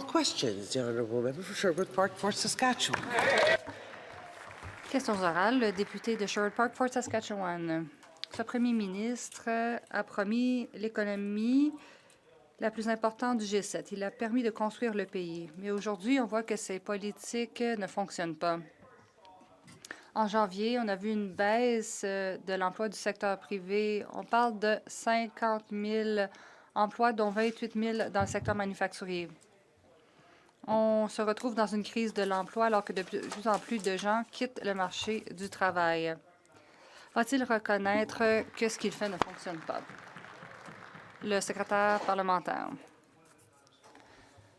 questions. The honourable member for Sherwood Park, Fort Saskatchewan. Questions orales. Le député de Sherwood Park, Fort Saskatchewan. Ce premier ministre a promis l'économie la plus importante du G7. Il a permis de construire le pays. Mais aujourd'hui, on voit que ces politiques ne fonctionnent pas. En janvier, on a vu une baisse de l'emploi du secteur privé. On parle de 50 000 emplois, dont 28 000 dans le secteur manufacturier. On se retrouve dans une crise de l'emploi alors que de plus en plus de gens quittent le marché du travail. Va-t-il reconnaître que ce qu'il fait ne fonctionne pas? Le secrétaire parlementaire.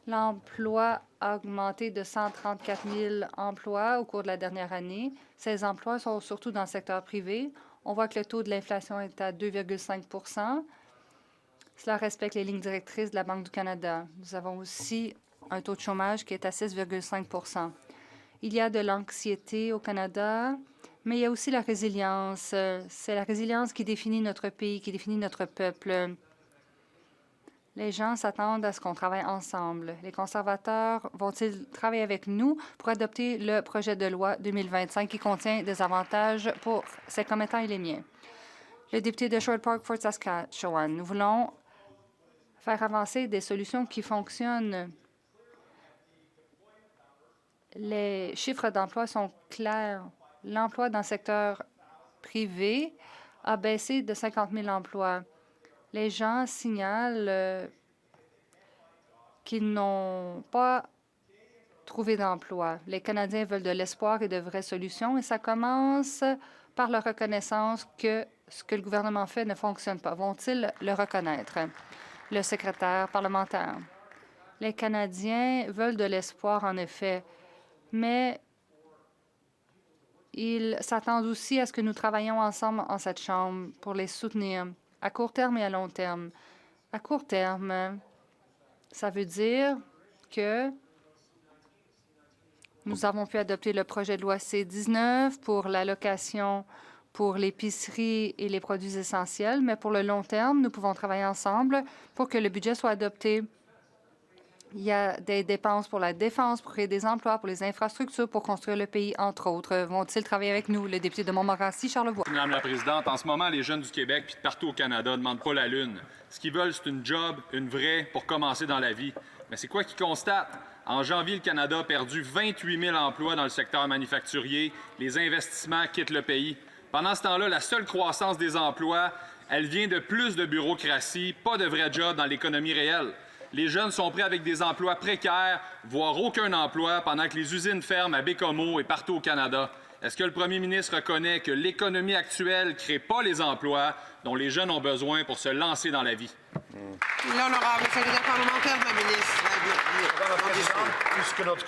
L'emploi a augmenté de 134 000 emplois au cours de la dernière année. Ces emplois sont surtout dans le secteur privé. On voit que le taux de l'inflation est à 2,5 Cela respecte les lignes directrices de la Banque du Canada. Nous avons aussi un taux de chômage qui est à 6,5 Il y a de l'anxiété au Canada, mais il y a aussi la résilience. C'est la résilience qui définit notre pays, qui définit notre peuple. Les gens s'attendent à ce qu'on travaille ensemble. Les conservateurs vont-ils travailler avec nous pour adopter le projet de loi 2025 qui contient des avantages pour ses commettants et les miens? Le député de Sherwood Park, Fort Saskatchewan. Nous voulons faire avancer des solutions qui fonctionnent. Les chiffres d'emploi sont clairs. L'emploi dans le secteur privé a baissé de 50 000 emplois. Les gens signalent qu'ils n'ont pas trouvé d'emploi. Les Canadiens veulent de l'espoir et de vraies solutions et ça commence par la reconnaissance que ce que le gouvernement fait ne fonctionne pas. Vont-ils le reconnaître? Le secrétaire parlementaire. Les Canadiens veulent de l'espoir, en effet, mais ils s'attendent aussi à ce que nous travaillions ensemble en cette Chambre pour les soutenir à court terme et à long terme. À court terme, ça veut dire que nous avons pu adopter le projet de loi C-19 pour l'allocation pour l'épicerie et les produits essentiels, mais pour le long terme, nous pouvons travailler ensemble pour que le budget soit adopté. Il y a des dépenses pour la défense, pour créer des emplois, pour les infrastructures, pour construire le pays, entre autres. Vont-ils travailler avec nous? Le député de Montmorency, Charlevoix. Madame la Présidente, en ce moment, les jeunes du Québec puis de partout au Canada ne demandent pas la lune. Ce qu'ils veulent, c'est une job, une vraie, pour commencer dans la vie. Mais c'est quoi qu'ils constatent? En janvier, le Canada a perdu 28 000 emplois dans le secteur manufacturier. Les investissements quittent le pays. Pendant ce temps-là, la seule croissance des emplois, elle vient de plus de bureaucratie, pas de vrais jobs dans l'économie réelle. Les jeunes sont pris avec des emplois précaires, voire aucun emploi, pendant que les usines ferment à Bécomo et partout au Canada. Est-ce que le premier ministre reconnaît que l'économie actuelle ne crée pas les emplois dont les jeunes ont besoin pour se lancer dans la vie? L'honorable secrétaire parlementaire de la ministre. Madame la Présidente, puisque notre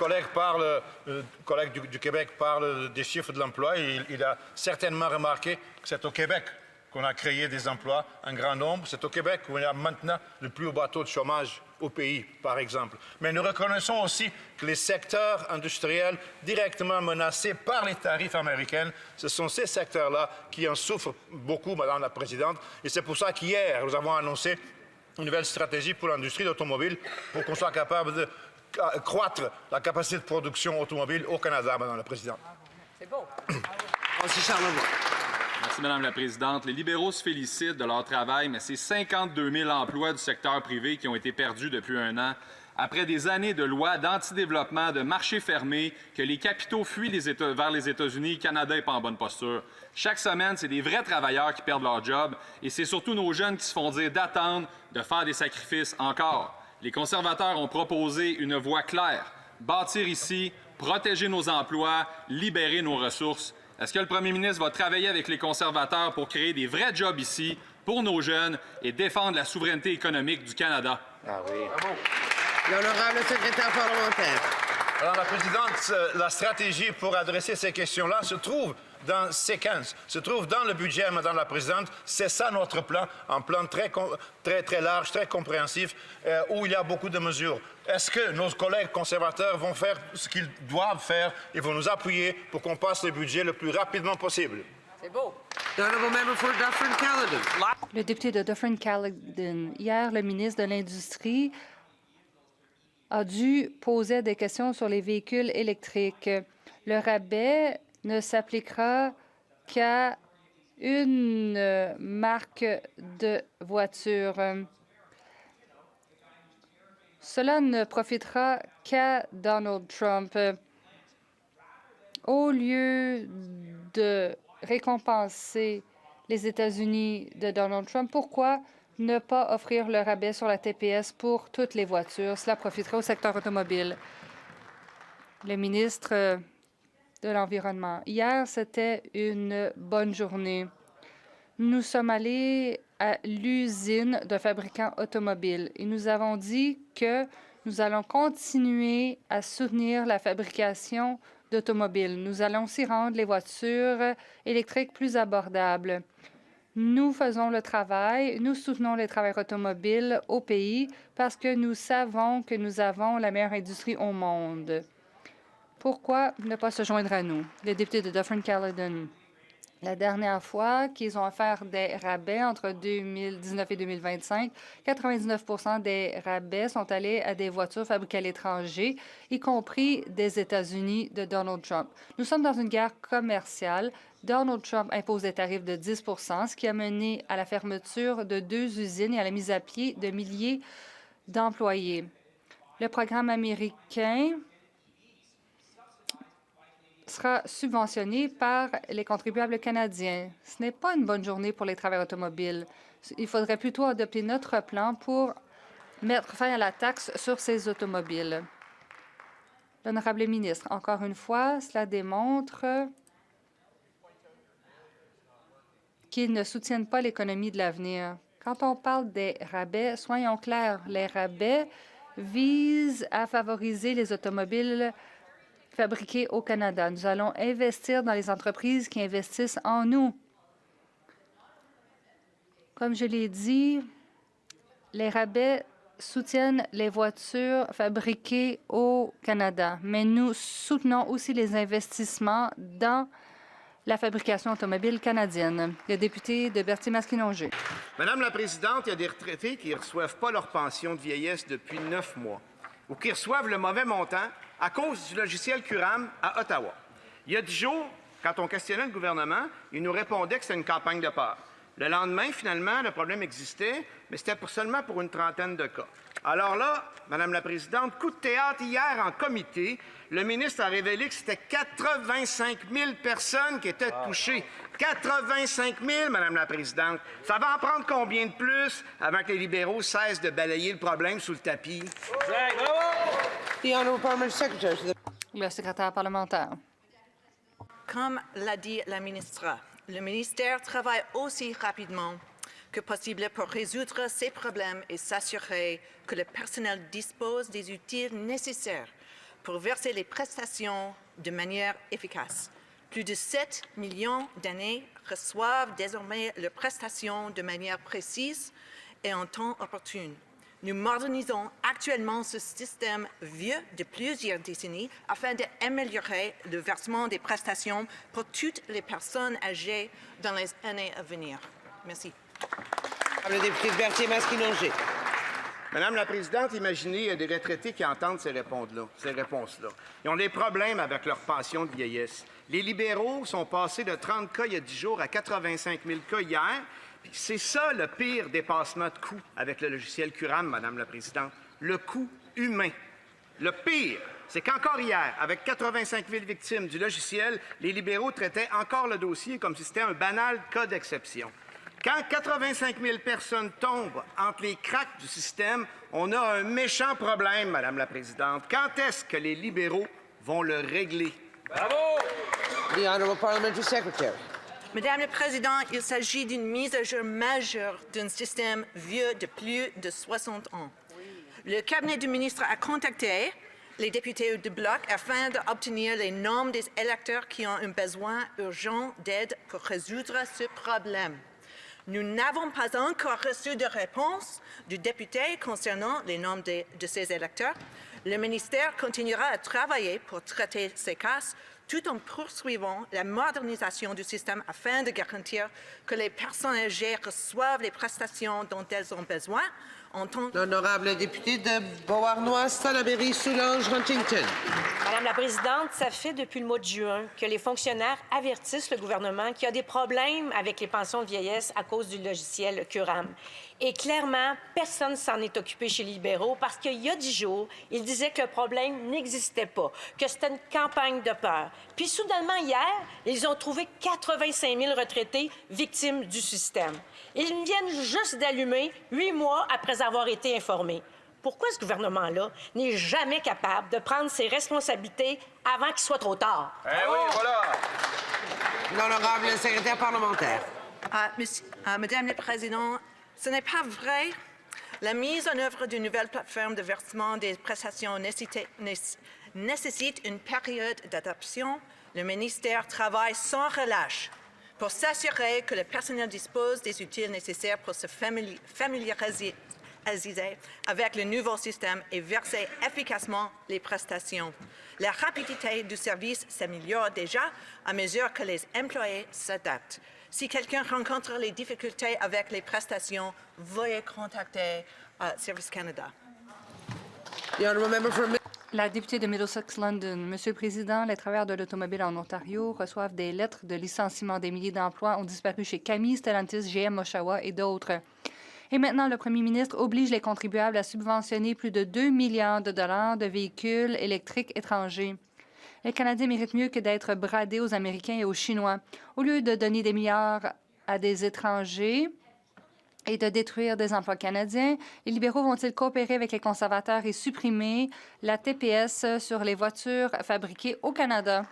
collègue du Québec parle des chiffres de l'emploi, il a certainement remarqué que c'est au Québec qu'on a créé des emplois, un grand nombre. C'est au Québec où il y a maintenant le plus haut taux de chômage au pays, par exemple. Mais nous reconnaissons aussi que les secteurs industriels directement menacés par les tarifs américains, ce sont ces secteurs-là qui en souffrent beaucoup, Madame la Présidente. Et c'est pour ça qu'hier, nous avons annoncé une nouvelle stratégie pour l'industrie d'automobile pour qu'on soit capable de croître la capacité de production automobile au Canada, Madame la Présidente. C'est beau. Merci, Charlevoix. Merci, Madame la Présidente. Les libéraux se félicitent de leur travail, mais c'est 52 000 emplois du secteur privé qui ont été perdus depuis un an, après des années de lois d'antidéveloppement, de marchés fermés, que les capitaux fuient vers les États-Unis, le Canada n'est pas en bonne posture. Chaque semaine, c'est des vrais travailleurs qui perdent leur job, et c'est surtout nos jeunes qui se font dire d'attendre, de faire des sacrifices encore. Les conservateurs ont proposé une voie claire, bâtir ici, protéger nos emplois, libérer nos ressources. Est-ce que le premier ministre va travailler avec les conservateurs pour créer des vrais jobs ici, pour nos jeunes, et défendre la souveraineté économique du Canada? Ah oui. Bravo. L'honorable secrétaire parlementaire. Madame la Présidente, la stratégie pour adresser ces questions-là se trouve dans C15, se trouve dans le budget, Madame la Présidente. C'est ça notre plan, un plan très large, très compréhensif, où il y a beaucoup de mesures. Est-ce que nos collègues conservateurs vont faire ce qu'ils doivent faire et vont nous appuyer pour qu'on passe le budget le plus rapidement possible? C'est beau. Le député de Dufferin-Caledon. Hier, le ministre de l'Industrie a dû poser des questions sur les véhicules électriques. Le rabais ne s'appliquera qu'à une marque de voiture. Cela ne profitera qu'à Donald Trump. Au lieu de récompenser les États-Unis de Donald Trump, pourquoi ne pas offrir le rabais sur la TPS pour toutes les voitures? Cela profiterait au secteur automobile. Le ministre de l'Environnement. Hier, c'était une bonne journée. Nous sommes allés à l'usine d'un fabricant automobile et nous avons dit que nous allons continuer à soutenir la fabrication d'automobiles. Nous allons aussi rendre les voitures électriques plus abordables. Nous faisons le travail, nous soutenons les travailleurs automobiles au pays parce que nous savons que nous avons la meilleure industrie au monde. Pourquoi ne pas se joindre à nous? Les députés de Dufferin-Caledon. La dernière fois qu'ils ont offert des rabais entre 2019 et 2025, 99 des rabais sont allés à des voitures fabriquées à l'étranger, y compris des États-Unis de Donald Trump. Nous sommes dans une guerre commerciale. Donald Trump impose des tarifs de 10 ce qui a mené à la fermeture de 2 usines et à la mise à pied de milliers d'employés. Le programme américain sera subventionné par les contribuables canadiens. Ce n'est pas une bonne journée pour les travailleurs automobiles. Il faudrait plutôt adopter notre plan pour mettre fin à la taxe sur ces automobiles. L'honorable ministre, encore une fois, cela démontre qu'ils ne soutiennent pas l'économie de l'avenir. Quand on parle des rabais, soyons clairs, les rabais visent à favoriser les automobiles fabriqués au Canada. Nous allons investir dans les entreprises qui investissent en nous. Comme je l'ai dit, les rabais soutiennent les voitures fabriquées au Canada, mais nous soutenons aussi les investissements dans la fabrication automobile canadienne. Le député de Berthier-Masquinongé. Madame la Présidente, il y a des retraités qui ne reçoivent pas leur pension de vieillesse depuis 9 mois ou qui reçoivent le mauvais montant à cause du logiciel Curam à Ottawa. Il y a 10 jours, quand on questionnait le gouvernement, il nous répondait que c'était une campagne de peur. Le lendemain, finalement, le problème existait, mais c'était seulement pour une trentaine de cas. Alors là, Madame la Présidente, coup de théâtre hier en comité, le ministre a révélé que c'était 85 000 personnes qui étaient touchées. 85 000, Madame la Présidente. Ça va en prendre combien de plus avant que les libéraux cessent de balayer le problème sous le tapis? The Honourable Parliamentary Secretary. Le secrétaire parlementaire. Comme l'a dit la ministre, le ministère travaille aussi rapidement que possible pour résoudre ces problèmes et s'assurer que le personnel dispose des outils nécessaires pour verser les prestations de manière efficace. Plus de 7 millions d'années reçoivent désormais leurs prestations de manière précise et en temps opportun. Nous modernisons actuellement ce système vieux de plusieurs décennies afin d'améliorer le versement des prestations pour toutes les personnes âgées dans les années à venir. Merci. Le député de Berthier-Masquinongé. Madame la Présidente, imaginez, il y a des retraités qui entendent ces réponses-là. Ils ont des problèmes avec leur pension de vieillesse. Les libéraux sont passés de 30 cas il y a 10 jours à 85 000 cas hier. C'est ça le pire dépassement de coût avec le logiciel Curam, Madame la Présidente. Le coût humain. Le pire, c'est qu'encore hier, avec 85 000 victimes du logiciel, les libéraux traitaient encore le dossier comme si c'était un banal cas d'exception. Quand 85 000 personnes tombent entre les cracks du système, on a un méchant problème, Madame la Présidente. Quand est-ce que les libéraux vont le régler? Bravo! The Honourable Parliamentary Secretary. Madame la Présidente, il s'agit d'une mise à jour majeure d'un système vieux de plus de 60 ans. Le cabinet du ministre a contacté les députés du Bloc afin d'obtenir les noms des électeurs qui ont un besoin urgent d'aide pour résoudre ce problème. Nous n'avons pas encore reçu de réponse du député concernant les noms de ces électeurs. Le ministère continuera à travailler pour traiter ces cas tout en poursuivant la modernisation du système afin de garantir que les personnes âgées reçoivent les prestations dont elles ont besoin En tant L'honorable député de Beauharnois, Salaberry, Soulanges, Huntington. Madame la Présidente, ça fait depuis le mois de juin que les fonctionnaires avertissent le gouvernement qu'il y a des problèmes avec les pensions de vieillesse à cause du logiciel Curam. Et clairement, personne ne s'en est occupé chez les libéraux parce qu'il y a 10 jours, ils disaient que le problème n'existait pas, que c'était une campagne de peur. Puis soudainement, hier, ils ont trouvé 85 000 retraités victimes du système. Ils viennent juste d'allumer 8 mois après avoir été informés. Pourquoi ce gouvernement-là n'est jamais capable de prendre ses responsabilités avant qu'il soit trop tard? Eh oui, voilà! L'honorable secrétaire parlementaire. Madame la Présidente, ce n'est pas vrai. La mise en œuvre d'une nouvelle plateforme de versement des prestations nécessite une période d'adaptation. Le ministère travaille sans relâche pour s'assurer que le personnel dispose des outils nécessaires pour se familiariser avec le nouveau système et verser efficacement les prestations. La rapidité du service s'améliore déjà à mesure que les employés s'adaptent. Si quelqu'un rencontre les difficultés avec les prestations, veuillez contacter Service Canada. The honourable member for La députée de Middlesex London. Monsieur le Président, les travailleurs de l'automobile en Ontario reçoivent des lettres de licenciement. Des milliers d'emplois ont disparu chez Camille, Stellantis, GM, Oshawa et d'autres. Et maintenant, le premier ministre oblige les contribuables à subventionner plus de 2 milliards de dollars de véhicules électriques étrangers. Les Canadiens méritent mieux que d'être bradés aux Américains et aux Chinois. Au lieu de donner des milliards à des étrangers et de détruire des emplois canadiens, les libéraux vont-ils coopérer avec les conservateurs et supprimer la TPS sur les voitures fabriquées au Canada?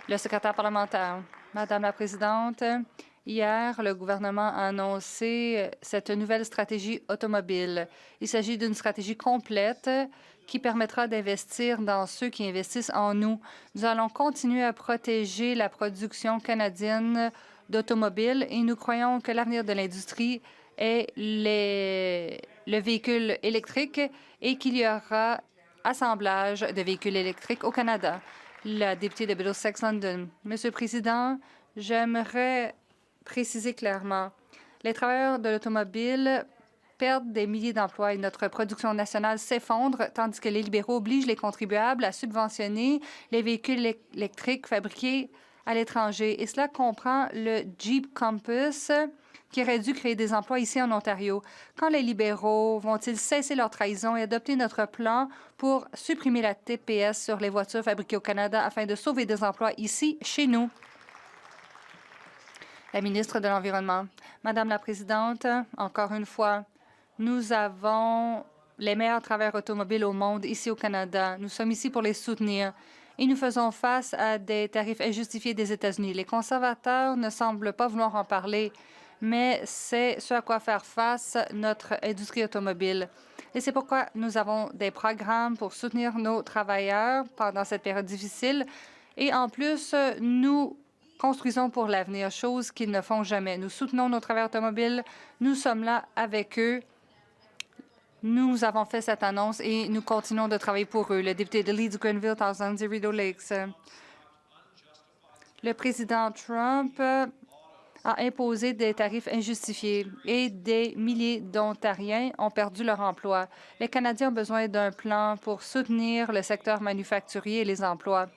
Le secrétaire parlementaire. Madame la Présidente, hier, le gouvernement a annoncé cette nouvelle stratégie automobile. Il s'agit d'une stratégie complète qui permettra d'investir dans ceux qui investissent en nous. Nous allons continuer à protéger la production canadienne d'automobiles et nous croyons que l'avenir de l'industrie est le véhicule électrique et qu'il y aura assemblage de véhicules électriques au Canada. La députée de Middlesex London. Monsieur le Président, j'aimerais préciser clairement, les travailleurs de l'automobile perdent des milliers d'emplois et notre production nationale s'effondre, tandis que les libéraux obligent les contribuables à subventionner les véhicules électriques fabriqués à l'étranger. Et cela comprend le Jeep Compass, qui aurait dû créer des emplois ici en Ontario. Quand les libéraux vont-ils cesser leur trahison et adopter notre plan pour supprimer la TPS sur les voitures fabriquées au Canada afin de sauver des emplois ici, chez nous? La ministre de l'Environnement. Madame la Présidente, encore une fois, nous avons les meilleurs travailleurs automobiles au monde ici au Canada. Nous sommes ici pour les soutenir et nous faisons face à des tarifs injustifiés des États-Unis. Les conservateurs ne semblent pas vouloir en parler, mais c'est ce à quoi faire face notre industrie automobile. Et c'est pourquoi nous avons des programmes pour soutenir nos travailleurs pendant cette période difficile. Et en plus, nous construisons pour l'avenir, chose qu'ils ne font jamais. Nous soutenons nos travailleurs automobiles. Nous sommes là avec eux. Nous avons fait cette annonce et nous continuons de travailler pour eux. Le député de Leeds, Grenville, Townsend et Rideau Lakes. Le président Trump a imposé des tarifs injustifiés et des milliers d'Ontariens ont perdu leur emploi. Les Canadiens ont besoin d'un plan pour soutenir le secteur manufacturier et les emplois.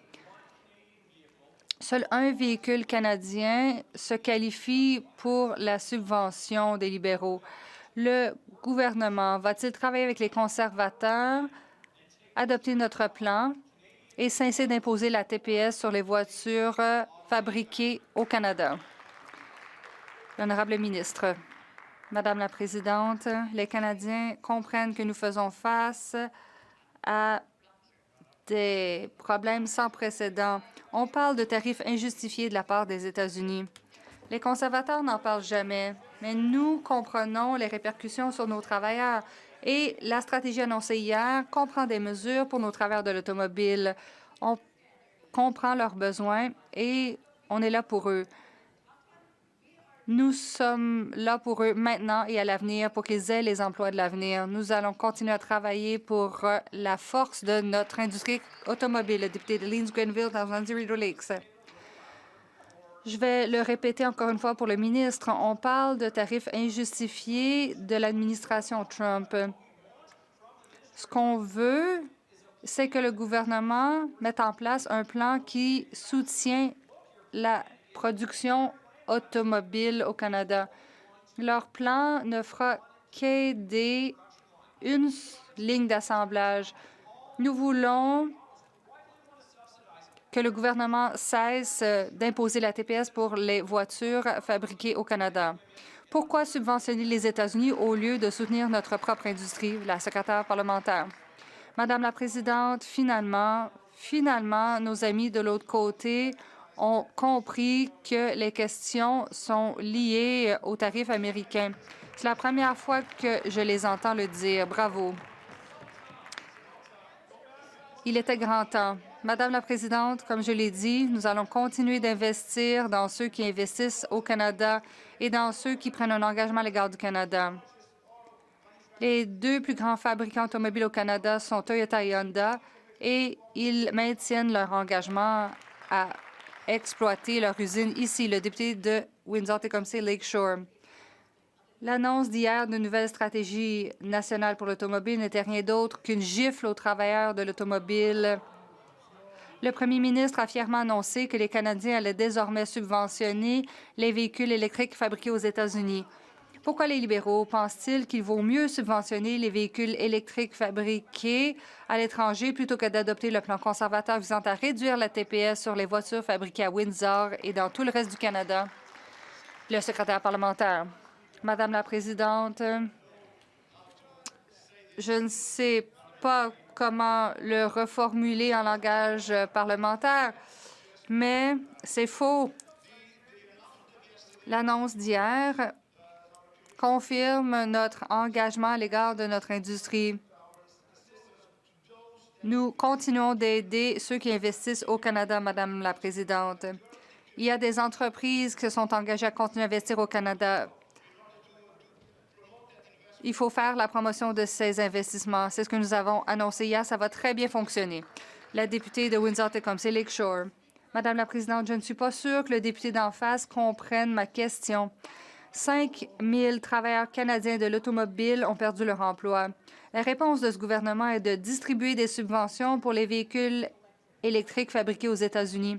Seul un véhicule canadien se qualifie pour la subvention des libéraux. Le gouvernement va-t-il travailler avec les conservateurs, adopter notre plan et cesser d'imposer la TPS sur les voitures fabriquées au Canada? L'honorable ministre. Madame la Présidente, les Canadiens comprennent que nous faisons face à des problèmes sans précédent. On parle de tarifs injustifiés de la part des États-Unis. Les conservateurs n'en parlent jamais, mais nous comprenons les répercussions sur nos travailleurs et la stratégie annoncée hier comprend des mesures pour nos travailleurs de l'automobile. On comprend leurs besoins et on est là pour eux. Nous sommes là pour eux maintenant et à l'avenir pour qu'ils aient les emplois de l'avenir. Nous allons continuer à travailler pour la force de notre industrie automobile. Le député de Leeds, Grenville, Townsend et Rideau Lakes. Je vais le répéter encore une fois pour le ministre. On parle de tarifs injustifiés de l'administration Trump. Ce qu'on veut, c'est que le gouvernement mette en place un plan qui soutient la production automobile au Canada. Leur plan ne fera qu'aider une ligne d'assemblage. Nous voulons que le gouvernement cesse d'imposer la TPS pour les voitures fabriquées au Canada. Pourquoi subventionner les États-Unis au lieu de soutenir notre propre industrie? La secrétaire parlementaire. Madame la Présidente, finalement, nos amis de l'autre côté ont compris que les questions sont liées aux tarifs américains. C'est la première fois que je les entends le dire. Bravo. Il était grand temps. Madame la Présidente, comme je l'ai dit, nous allons continuer d'investir dans ceux qui investissent au Canada et dans ceux qui prennent un engagement à l'égard du Canada. Les deux plus grands fabricants automobiles au Canada sont Toyota et Honda et ils maintiennent leur engagement à exploiter leur usine ici. Le député de Windsor-Tecumseh Lakeshore. L'annonce d'hier d'une nouvelle stratégie nationale pour l'automobile n'était rien d'autre qu'une gifle aux travailleurs de l'automobile. Le premier ministre a fièrement annoncé que les Canadiens allaient désormais subventionner les véhicules électriques fabriqués aux États-Unis. Pourquoi les libéraux pensent-ils qu'il vaut mieux subventionner les véhicules électriques fabriqués à l'étranger plutôt que d'adopter le plan conservateur visant à réduire la TPS sur les voitures fabriquées à Windsor et dans tout le reste du Canada? Le secrétaire parlementaire. Madame la Présidente, je ne sais pas comment le reformuler en langage parlementaire, mais c'est faux. L'annonce d'hier confirme notre engagement à l'égard de notre industrie. Nous continuons d'aider ceux qui investissent au Canada, Madame la Présidente. Il y a des entreprises qui sont engagées à continuer à investir au Canada. Il faut faire la promotion de ces investissements. C'est ce que nous avons annoncé hier. Ça va très bien fonctionner. La députée de Windsor-Tecumseh Lakeshore. Madame la Présidente, je ne suis pas sûre que le député d'en face comprenne ma question. 5 000 travailleurs canadiens de l'automobile ont perdu leur emploi. La réponse de ce gouvernement est de distribuer des subventions pour les véhicules électriques fabriqués aux États-Unis.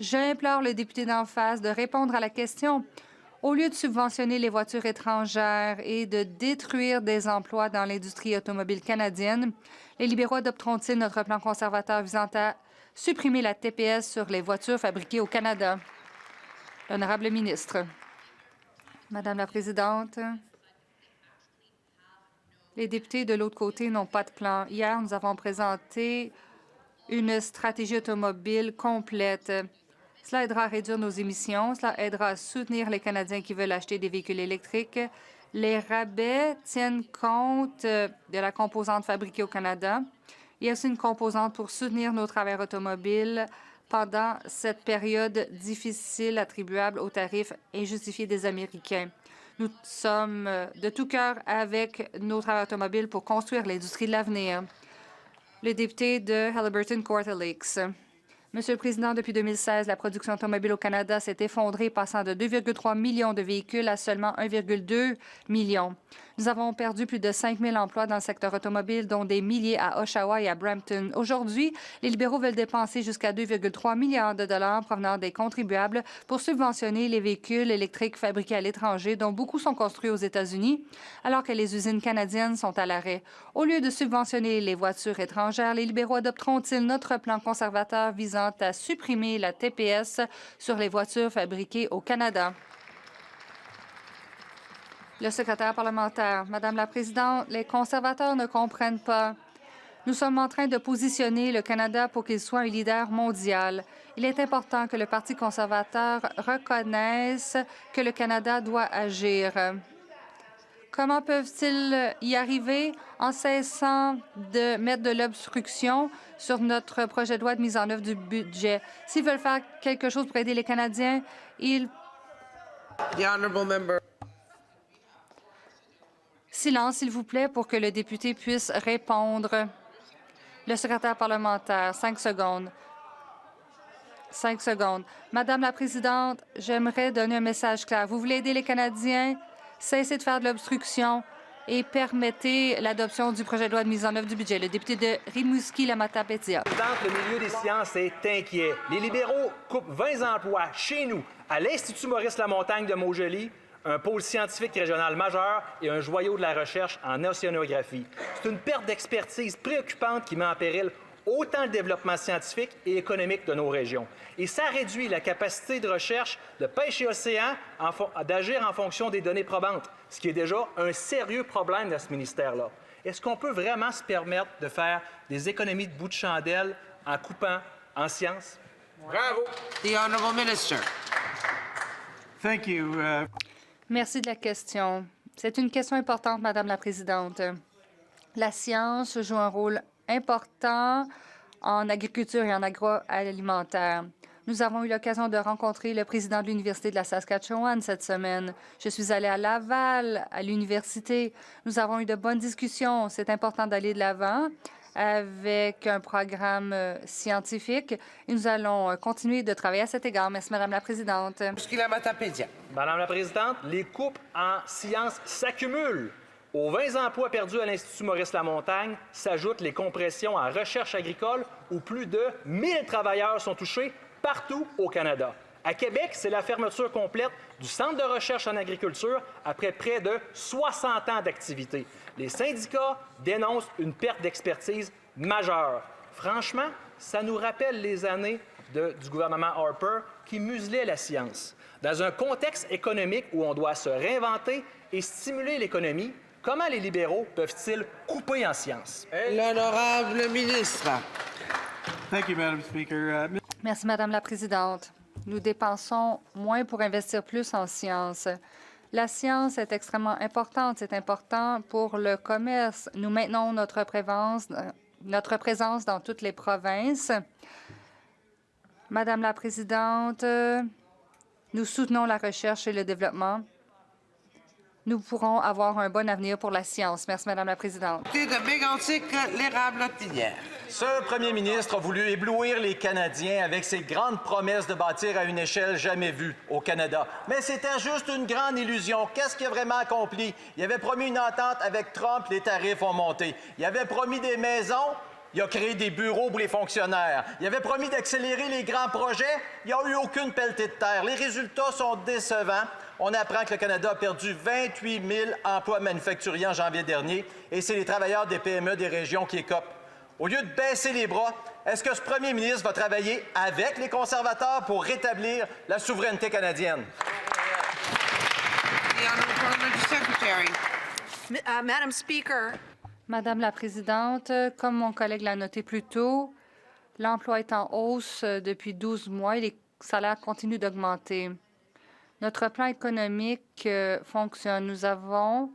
J'implore le député d'en face de répondre à la question. Au lieu de subventionner les voitures étrangères et de détruire des emplois dans l'industrie automobile canadienne, les libéraux adopteront-ils notre plan conservateur visant à supprimer la TPS sur les voitures fabriquées au Canada? L'honorable ministre. Madame la Présidente, les députés de l'autre côté n'ont pas de plan. Hier, nous avons présenté une stratégie automobile complète. Cela aidera à réduire nos émissions. Cela aidera à soutenir les Canadiens qui veulent acheter des véhicules électriques. Les rabais tiennent compte de la composante fabriquée au Canada. Il y a aussi une composante pour soutenir nos travailleurs automobiles pendant cette période difficile attribuable aux tarifs injustifiés des Américains. Nous sommes de tout cœur avec nos travailleurs automobiles pour construire l'industrie de l'avenir. Le député de Haliburton-Kawartha Lakes. Monsieur le Président, depuis 2016, la production automobile au Canada s'est effondrée, passant de 2,3 millions de véhicules à seulement 1,2 million. Nous avons perdu plus de 5 000 emplois dans le secteur automobile, dont des milliers à Oshawa et à Brampton. Aujourd'hui, les libéraux veulent dépenser jusqu'à 2,3 milliards de dollars provenant des contribuables pour subventionner les véhicules électriques fabriqués à l'étranger, dont beaucoup sont construits aux États-Unis, alors que les usines canadiennes sont à l'arrêt. Au lieu de subventionner les voitures étrangères, les libéraux adopteront-ils notre plan conservateur visant à supprimer la TPS sur les voitures fabriquées au Canada? Le secrétaire parlementaire. Madame la Présidente, les conservateurs ne comprennent pas. Nous sommes en train de positionner le Canada pour qu'il soit un leader mondial. Il est important que le Parti conservateur reconnaisse que le Canada doit agir. Comment peuvent-ils y arriver? En cessant de mettre de l'obstruction sur notre projet de loi de mise en œuvre du budget. S'ils veulent faire quelque chose pour aider les Canadiens, ils... The honourable member. Silence, s'il vous plaît, pour que le député puisse répondre. Le secrétaire parlementaire, 5 secondes. 5 secondes. Madame la Présidente, j'aimerais donner un message clair. Vous voulez aider les Canadiens? Cessez de faire de l'obstruction et permettez l'adoption du projet de loi de mise en œuvre du budget. Le député de Rimouski-Lamatapédia. Le milieu des sciences est inquiet. Les libéraux coupent 20 emplois chez nous, à l'Institut Maurice-Lamontagne de Maugelie, un pôle scientifique régional majeur et un joyau de la recherche en océanographie. C'est une perte d'expertise préoccupante qui met en péril autant le développement scientifique et économique de nos régions. Et ça réduit la capacité de recherche de pêche et océan d'agir en fonction des données probantes, ce qui est déjà un sérieux problème dans ce ministère-là. Est-ce qu'on peut vraiment se permettre de faire des économies de bout de chandelle en coupant en sciences? Bravo. The Honourable Minister. Thank you. Merci de la question. C'est une question importante, Madame la Présidente. La science joue un rôle important en agriculture et en agroalimentaire. Nous avons eu l'occasion de rencontrer le président de l'Université de la Saskatchewan cette semaine. Je suis allée à Laval, à l'université. Nous avons eu de bonnes discussions. C'est important d'aller de l'avant avec un programme scientifique. Et nous allons continuer de travailler à cet égard. Merci, Madame la Présidente. Madame la Présidente, les coupes en sciences s'accumulent. Aux 20 emplois perdus à l'Institut Maurice-Lamontagne s'ajoutent les compressions en recherche agricole où plus de 1000 travailleurs sont touchés partout au Canada. À Québec, c'est la fermeture complète du Centre de recherche en agriculture après près de 60 ans d'activité. Les syndicats dénoncent une perte d'expertise majeure. Franchement, ça nous rappelle les années du gouvernement Harper qui muselait la science. Dans un contexte économique où on doit se réinventer et stimuler l'économie, comment les libéraux peuvent-ils couper en sciences? L'honorable ministre. Thank you, Madam Speaker. Merci, Madame la Présidente. Nous dépensons moins pour investir plus en sciences. La science est extrêmement importante. C'est important pour le commerce. Nous maintenons notre présence dans toutes les provinces. Madame la Présidente, nous soutenons la recherche et le développement. Nous pourrons avoir un bon avenir pour la science. Merci, Madame la Présidente. De Mégantic, l'érable-pinière. Ce premier ministre a voulu éblouir les Canadiens avec ses grandes promesses de bâtir à une échelle jamais vue au Canada. Mais c'était juste une grande illusion. Qu'est-ce qu'il a vraiment accompli? Il avait promis une entente avec Trump, les tarifs ont monté. Il avait promis des maisons. Il a créé des bureaux pour les fonctionnaires. Il avait promis d'accélérer les grands projets. Il n'y a eu aucune pelletée de terre. Les résultats sont décevants. On apprend que le Canada a perdu 28 000 emplois manufacturiers en janvier dernier et c'est les travailleurs des PME des régions qui écopent. Au lieu de baisser les bras, est-ce que ce premier ministre va travailler avec les conservateurs pour rétablir la souveraineté canadienne? Madam Speaker. Madame la Présidente, comme mon collègue l'a noté plus tôt, l'emploi est en hausse depuis 12 mois et les salaires continuent d'augmenter. Notre plan économique fonctionne. Nous avons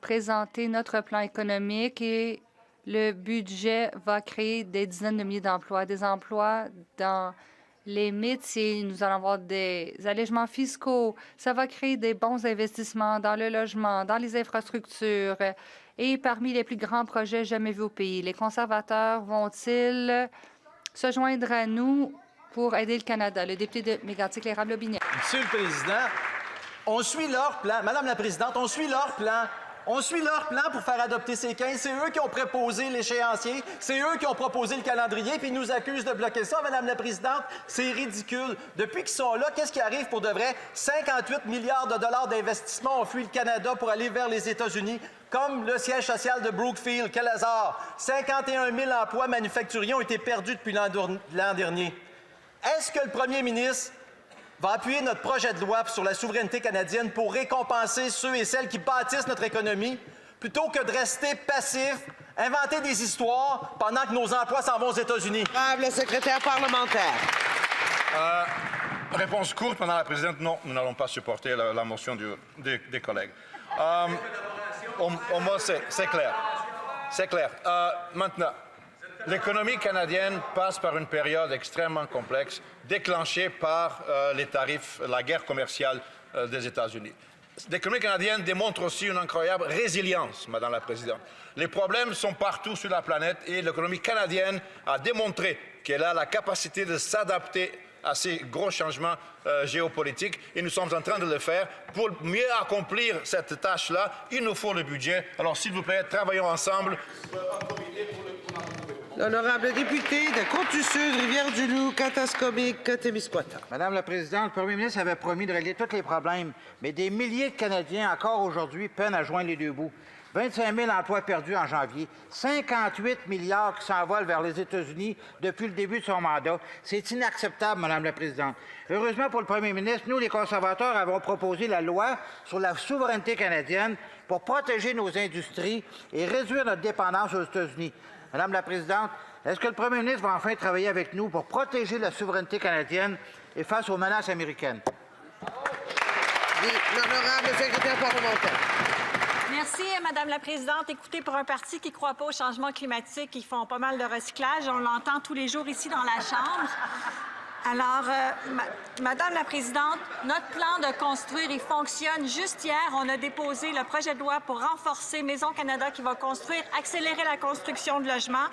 présenté notre plan économique et le budget va créer des dizaines de milliers d'emplois, des emplois dans les métiers. Nous allons avoir des allègements fiscaux. Ça va créer des bons investissements dans le logement, dans les infrastructures et parmi les plus grands projets jamais vus au pays. Les conservateurs vont-ils se joindre à nous pour aider le Canada? Le député de Mégantic-l'Érable-Binière. Monsieur le Président, on suit leur plan. Madame la Présidente, on suit leur plan. On suit leur plan pour faire adopter ces 15. C'est eux qui ont proposé l'échéancier. C'est eux qui ont proposé le calendrier, puis ils nous accusent de bloquer ça, Madame la Présidente. C'est ridicule. Depuis qu'ils sont là, qu'est-ce qui arrive pour de vrai? 58 milliards de dollars d'investissement ont fui le Canada pour aller vers les États-Unis, comme le siège social de Brookfield. Quel hasard! 51 000 emplois manufacturiers ont été perdus depuis l'an dernier. Est-ce que le premier ministre va appuyer notre projet de loi sur la souveraineté canadienne pour récompenser ceux et celles qui bâtissent notre économie, plutôt que de rester passifs, inventer des histoires pendant que nos emplois s'en vont aux États-Unis? Le secrétaire parlementaire. Réponse courte, Madame la Présidente, non, nous n'allons pas supporter la motion des collègues. Au moins, c'est clair. C'est clair. Maintenant, l'économie canadienne passe par une période extrêmement complexe, déclenchée par les tarifs, la guerre commerciale des États-Unis. l'économie canadienne démontre aussi une incroyable résilience, Madame la Présidente. Les problèmes sont partout sur la planète et l'économie canadienne a démontré qu'elle a la capacité de s'adapter à ces gros changements géopolitiques et nous sommes en train de le faire. Pour mieux accomplir cette tâche-là, il nous faut le budget. Alors, s'il vous plaît, travaillons ensemble. L'honorable député de Côte-du-Sud, Rivière-du-Loup, Katascomique, Témiscouata. Madame la Présidente, le premier ministre avait promis de régler tous les problèmes, mais des milliers de Canadiens, encore aujourd'hui, peinent à joindre les deux bouts. 25 000 emplois perdus en janvier, 58 milliards qui s'envolent vers les États-Unis depuis le début de son mandat. C'est inacceptable, Madame la Présidente. Heureusement pour le premier ministre, nous, les conservateurs, avons proposé la loi sur la souveraineté canadienne pour protéger nos industries et réduire notre dépendance aux États-Unis. Madame la Présidente, est-ce que le premier ministre va enfin travailler avec nous pour protéger la souveraineté canadienne et face aux menaces américaines? L'honorable secrétaire parlementaire. Merci, Madame la Présidente. Écoutez, pour un parti qui ne croit pas au changement climatique, ils font pas mal de recyclage. On l'entend tous les jours ici dans la Chambre. Alors, Madame la Présidente, notre plan de construire, il fonctionne. Juste hier, on a déposé le projet de loi pour renforcer Maison Canada qui va construire, accélérer la construction de logements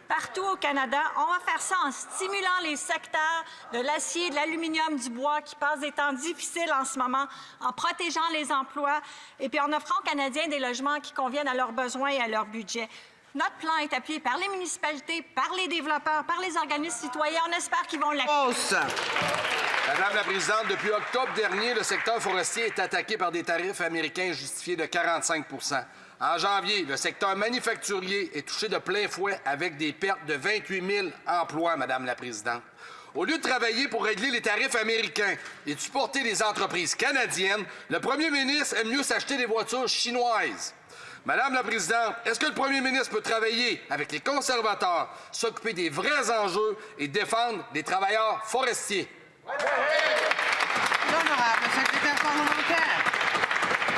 partout au Canada. On va faire ça en stimulant les secteurs de l'acier, de l'aluminium, du bois qui passent des temps difficiles en ce moment, en protégeant les emplois et puis en offrant aux Canadiens des logements qui conviennent à leurs besoins et à leur budget. Notre plan est appuyé par les municipalités, par les développeurs, par les organismes citoyens. On espère qu'ils vont l'appuyer. Madame la Présidente, depuis octobre dernier, le secteur forestier est attaqué par des tarifs américains justifiés de 45 %. En janvier, le secteur manufacturier est touché de plein fouet avec des pertes de 28 000 emplois, Madame la Présidente. Au lieu de travailler pour régler les tarifs américains et de supporter les entreprises canadiennes, le premier ministre aime mieux s'acheter des voitures chinoises. Madame la Présidente, est-ce que le premier ministre peut travailler avec les conservateurs, s'occuper des vrais enjeux et défendre les travailleurs forestiers? L'honorable secrétaire parlementaire.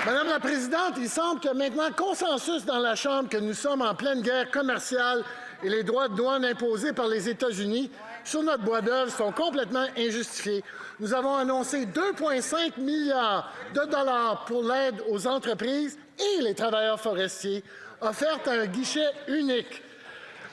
Madame la Présidente, il semble qu'il y a maintenant consensus dans la Chambre que nous sommes en pleine guerre commerciale et les droits de douane imposés par les États-Unis sur notre bois d'œuvre sont complètement injustifiés. Nous avons annoncé 2,5 milliards de dollars pour l'aide aux entreprises et les travailleurs forestiers, offerte à un guichet unique.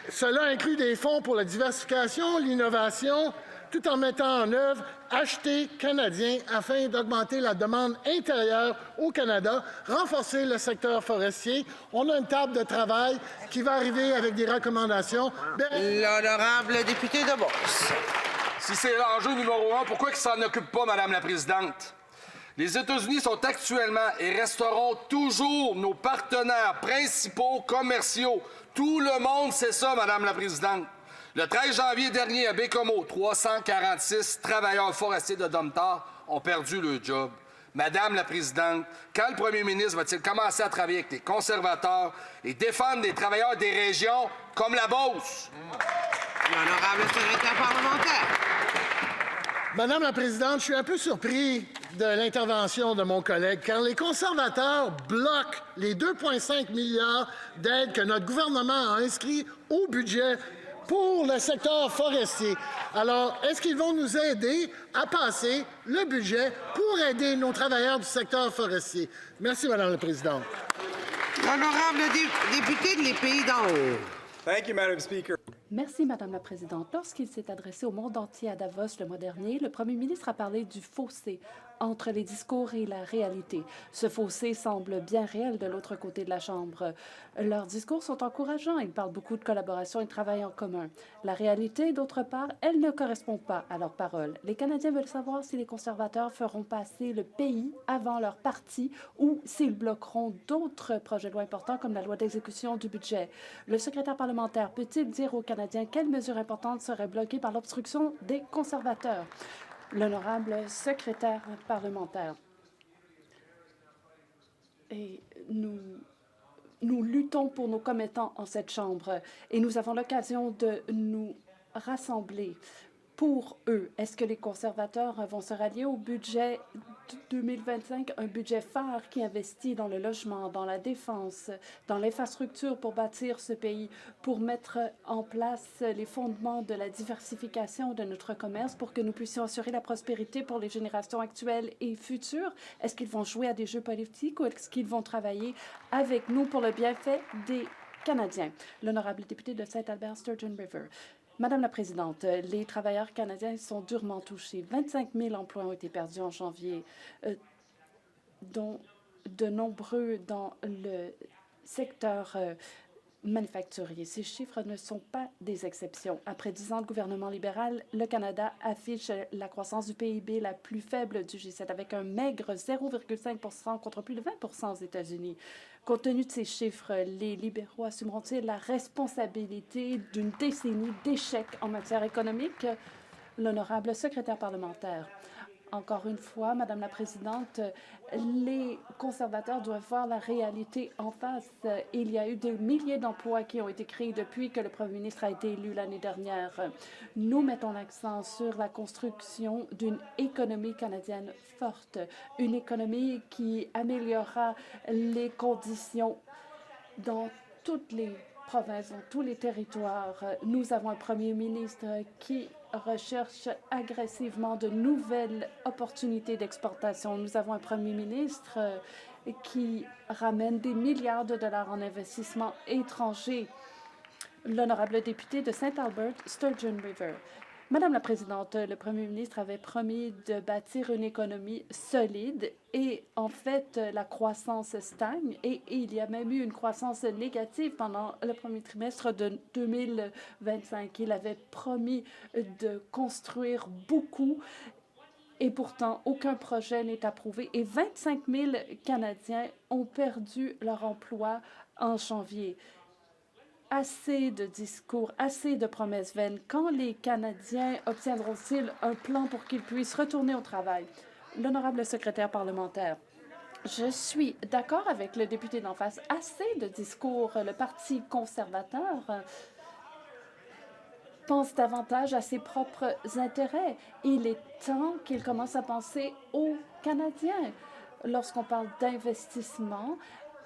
Cela inclut des fonds pour la diversification, l'innovation, tout en mettant en œuvre Acheter canadien afin d'augmenter la demande intérieure au Canada, renforcer le secteur forestier. On a une table de travail qui va arriver avec des recommandations. L'honorable député de Beauce. Si c'est l'enjeu numéro 1, pourquoi ils ne s'en occupent pas, Madame la Présidente? Les États-Unis sont actuellement et resteront toujours nos partenaires principaux commerciaux. Tout le monde sait ça, Madame la Présidente. Le 13 janvier dernier, à Bécomo, 346 travailleurs forestiers de Domtar ont perdu leur job. Madame la Présidente, quand le premier ministre va-t-il commencer à travailler avec les conservateurs et défendre les travailleurs des régions comme la Beauce? L'honorable secrétaire parlementaire. Madame la Présidente, je suis un peu surpris de l'intervention de mon collègue, car les conservateurs bloquent les 2,5 milliards d'aides que notre gouvernement a inscrits au budget pour le secteur forestier. Alors, est-ce qu'ils vont nous aider à passer le budget pour aider nos travailleurs du secteur forestier? Merci, Madame la Présidente. L'honorable député de les Pays d'en haut. Thank you, Madam Speaker. Merci, Madame la Présidente. Lorsqu'il s'est adressé au monde entier à Davos le mois dernier, le premier ministre a parlé du fossé entre les discours et la réalité. Ce fossé semble bien réel de l'autre côté de la Chambre. Leurs discours sont encourageants. Ils parlent beaucoup de collaboration et de travail en commun. La réalité, d'autre part, elle ne correspond pas à leurs paroles. Les Canadiens veulent savoir si les conservateurs feront passer le pays avant leur parti ou s'ils bloqueront d'autres projets de loi importants comme la loi d'exécution du budget. Le secrétaire parlementaire peut-il dire aux Canadiens quelles mesures importantes seraient bloquées par l'obstruction des conservateurs? L'honorable secrétaire parlementaire. Et nous luttons pour nos commettants en cette Chambre et nous avons l'occasion de nous rassembler pour eux. Est-ce que les conservateurs vont se rallier au budget 2025, un budget phare qui investit dans le logement, dans la défense, dans l'infrastructure pour bâtir ce pays, pour mettre en place les fondements de la diversification de notre commerce pour que nous puissions assurer la prospérité pour les générations actuelles et futures? Est-ce qu'ils vont jouer à des jeux politiques ou est-ce qu'ils vont travailler avec nous pour le bienfait des Canadiens? L'honorable député de Saint-Albert, Sturgeon River. Madame la Présidente, les travailleurs canadiens sont durement touchés. 25 000 emplois ont été perdus en janvier, dont de nombreux dans le secteur manufacturier. Ces chiffres ne sont pas des exceptions. Après 10 ans de gouvernement libéral, le Canada affiche la croissance du PIB la plus faible du G7, avec un maigre 0,5 contre plus de 20 aux États-Unis. Compte tenu de ces chiffres, les libéraux assumeront-ils la responsabilité d'une décennie d'échecs en matière économique? L'honorable secrétaire parlementaire. Encore une fois, Madame la Présidente, les conservateurs doivent voir la réalité en face. Il y a eu des milliers d'emplois qui ont été créés depuis que le Premier ministre a été élu l'année dernière. Nous mettons l'accent sur la construction d'une économie canadienne forte, une économie qui améliorera les conditions dans toutes les provinces, dans tous les territoires. Nous avons un Premier ministre qui recherche agressivement de nouvelles opportunités d'exportation. Nous avons un Premier ministre qui ramène des milliards de dollars en investissements étrangers. L'honorable député de Saint-Albert, Sturgeon River. Madame la Présidente, le Premier ministre avait promis de bâtir une économie solide et, en fait, la croissance stagne et il y a même eu une croissance négative pendant le premier trimestre de 2025. Il avait promis de construire beaucoup et pourtant, aucun projet n'est approuvé et 25 000 Canadiens ont perdu leur emploi en janvier. Assez de discours, assez de promesses vaines. Quand les Canadiens obtiendront-ils un plan pour qu'ils puissent retourner au travail? L'honorable secrétaire parlementaire. Je suis d'accord avec le député d'en face. Assez de discours. Le Parti conservateur pense davantage à ses propres intérêts. Il est temps qu'il commence à penser aux Canadiens. Lorsqu'on parle d'investissement,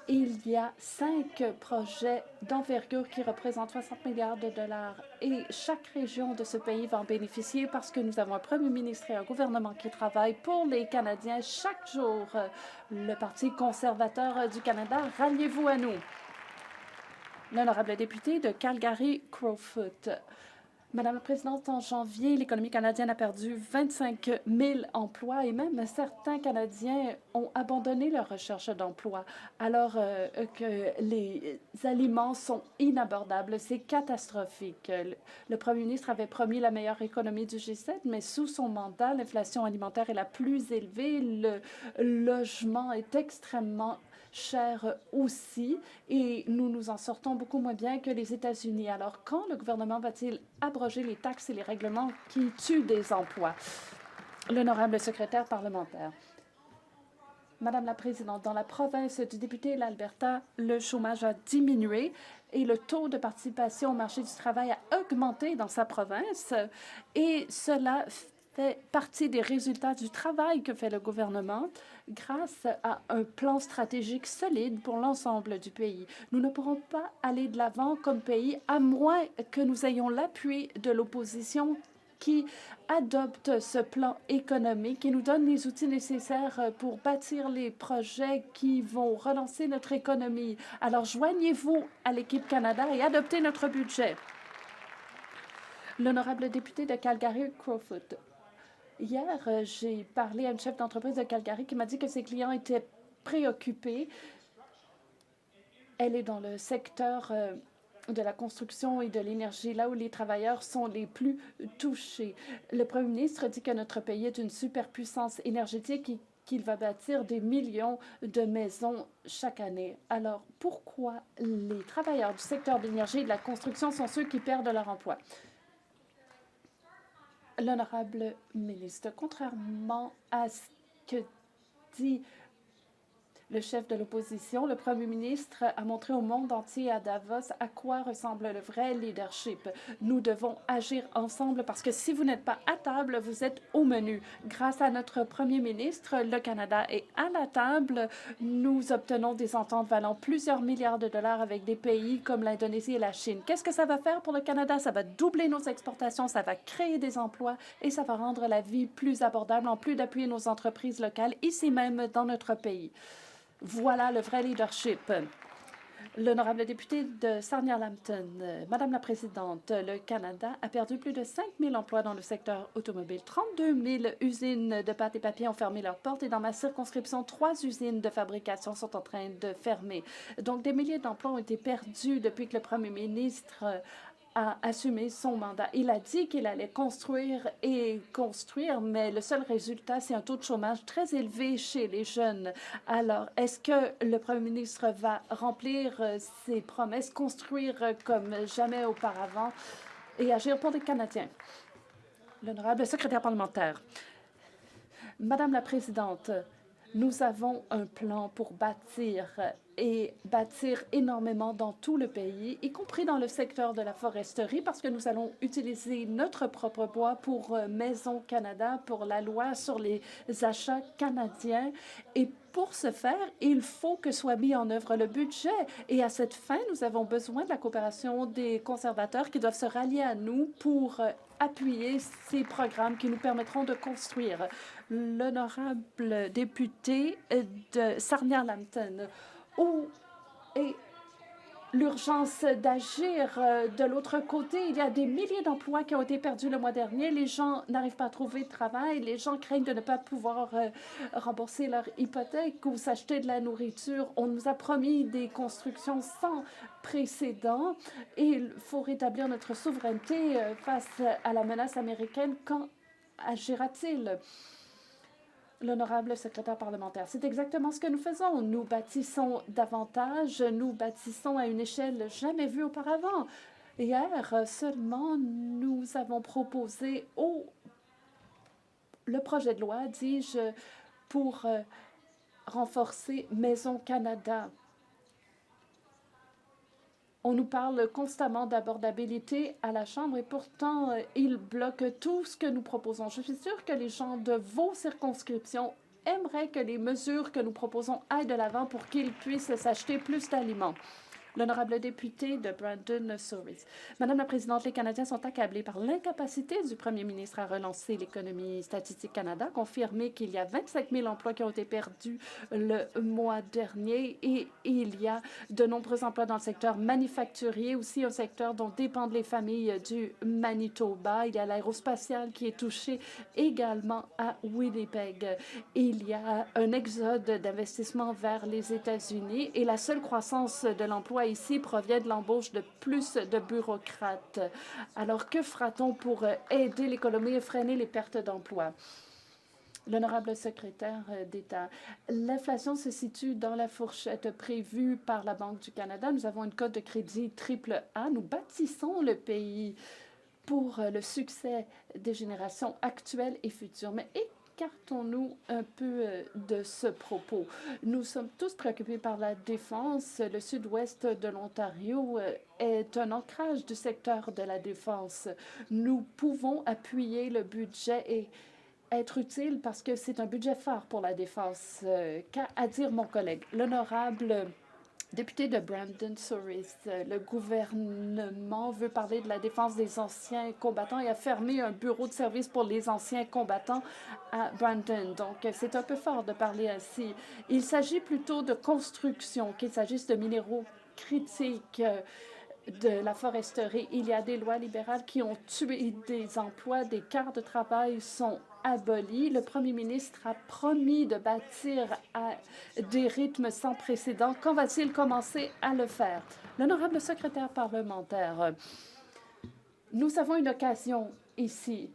il y a 5 projets d'envergure qui représentent 60 milliards de dollars et chaque région de ce pays va en bénéficier parce que nous avons un Premier ministre et un gouvernement qui travaillent pour les Canadiens chaque jour. Le Parti conservateur du Canada, ralliez-vous à nous. L'honorable député de Calgary-Crowfoot. Madame la Présidente, en janvier, l'économie canadienne a perdu 25 000 emplois et même certains Canadiens ont abandonné leur recherche d'emploi alors que les aliments sont inabordables. C'est catastrophique. Le Premier ministre avait promis la meilleure économie du G7, mais sous son mandat, l'inflation alimentaire est la plus élevée. Le logement est extrêmement cher aussi, et nous nous en sortons beaucoup moins bien que les États-Unis. Alors, quand le gouvernement va-t-il abroger les taxes et les règlements qui tuent des emplois? L'honorable secrétaire parlementaire. Madame la Présidente, dans la province du député de l'Alberta, le chômage a diminué et le taux de participation au marché du travail a augmenté dans sa province, et cela fait partie des résultats du travail que fait le gouvernement grâce à un plan stratégique solide pour l'ensemble du pays. Nous ne pourrons pas aller de l'avant comme pays à moins que nous ayons l'appui de l'opposition qui adopte ce plan économique et nous donne les outils nécessaires pour bâtir les projets qui vont relancer notre économie. Alors, joignez-vous à l'équipe Canada et adoptez notre budget. L'honorable député de Calgary-Crowfoot. Hier, j'ai parlé à une chef d'entreprise de Calgary qui m'a dit que ses clients étaient préoccupés. Elle est dans le secteur de la construction et de l'énergie, là où les travailleurs sont les plus touchés. Le Premier ministre dit que notre pays est une superpuissance énergétique et qu'il va bâtir des millions de maisons chaque année. Alors, pourquoi les travailleurs du secteur de l'énergie et de la construction sont ceux qui perdent leur emploi? L'honorable ministre, contrairement à ce que dit Le chef de l'opposition, le premier ministre, a montré au monde entier à Davos à quoi ressemble le vrai leadership. Nous devons agir ensemble parce que si vous n'êtes pas à table, vous êtes au menu. Grâce à notre premier ministre, le Canada est à la table. Nous obtenons des ententes valant plusieurs milliards de dollars avec des pays comme l'Indonésie et la Chine. Qu'est-ce que ça va faire pour le Canada? Ça va doubler nos exportations, ça va créer des emplois et ça va rendre la vie plus abordable en plus d'appuyer nos entreprises locales ici même dans notre pays. Voilà le vrai leadership. L'honorable député de Sarnia-Lambton. Madame la Présidente, le Canada a perdu plus de 5 000 emplois dans le secteur automobile. 32 000 usines de pâte et papier ont fermé leurs portes et dans ma circonscription, 3 usines de fabrication sont en train de fermer. Donc, des milliers d'emplois ont été perdus depuis que le premier ministre a assumé son mandat. Il a dit qu'il allait construire et construire, mais le seul résultat, c'est un taux de chômage très élevé chez les jeunes. Alors, est-ce que le premier ministre va remplir ses promesses, construire comme jamais auparavant et agir pour les Canadiens? L'honorable secrétaire parlementaire. Madame la Présidente, nous avons un plan pour bâtir énormément dans tout le pays, y compris dans le secteur de la foresterie, parce que nous allons utiliser notre propre bois pour Maison Canada, pour la loi sur les achats canadiens. Et pour ce faire, il faut que soit mis en œuvre le budget. Et à cette fin, nous avons besoin de la coopération des conservateurs qui doivent se rallier à nous pour appuyer ces programmes qui nous permettront de construire. L'honorable député de Sarnia-Lambton, où est l'urgence d'agir de l'autre côté? Il y a des milliers d'emplois qui ont été perdus le mois dernier. Les gens n'arrivent pas à trouver de travail. Les gens craignent de ne pas pouvoir rembourser leur hypothèque ou s'acheter de la nourriture. On nous a promis des constructions sans précédent et il faut rétablir notre souveraineté face à la menace américaine. Quand agira-t-il? L'honorable secrétaire parlementaire, c'est exactement ce que nous faisons. Nous bâtissons davantage, nous bâtissons à une échelle jamais vue auparavant. Hier seulement, nous avons proposé le projet de loi, dis-je, pour renforcer Maison Canada. On nous parle constamment d'abordabilité à la Chambre et pourtant, ils bloquent tout ce que nous proposons. Je suis sûre que les gens de vos circonscriptions aimeraient que les mesures que nous proposons aillent de l'avant pour qu'ils puissent s'acheter plus d'aliments. L'honorable député de Brandon-Souris. Madame la Présidente, les Canadiens sont accablés par l'incapacité du premier ministre à relancer l'économie. Statistique Canada a confirmé qu'il y a 25 000 emplois qui ont été perdus le mois dernier et il y a de nombreux emplois dans le secteur manufacturier, aussi un secteur dont dépendent les familles du Manitoba. Il y a l'aérospatial qui est touché également à Winnipeg. Il y a un exode d'investissement vers les États-Unis et la seule croissance de l'emploi ici provient de l'embauche de plus de bureaucrates. Alors, que fera-t-on pour aider l'économie et freiner les pertes d'emplois? L'honorable secrétaire d'État, l'inflation se situe dans la fourchette prévue par la Banque du Canada. Nous avons une cote de crédit AAA. Nous bâtissons le pays pour le succès des générations actuelles et futures. Mais écartons-nous un peu de ce propos. Nous sommes tous préoccupés par la défense. Le sud-ouest de l'Ontario est un ancrage du secteur de la défense. Nous pouvons appuyer le budget et être utile parce que c'est un budget phare pour la défense. Qu'a à dire mon collègue? L'honorable député de Brandon-Souris, le gouvernement veut parler de la défense des anciens combattants et a fermé un bureau de service pour les anciens combattants à Brandon. Donc, c'est un peu fort de parler ainsi. Il s'agit plutôt de construction, qu'il s'agisse de minéraux critiques, de la foresterie. Il y a des lois libérales qui ont tué des emplois, des quarts de travail sont abolis. Le premier ministre a promis de bâtir à des rythmes sans précédent. Quand va-t-il commencer à le faire? L'honorable secrétaire parlementaire, nous avons une occasion ici.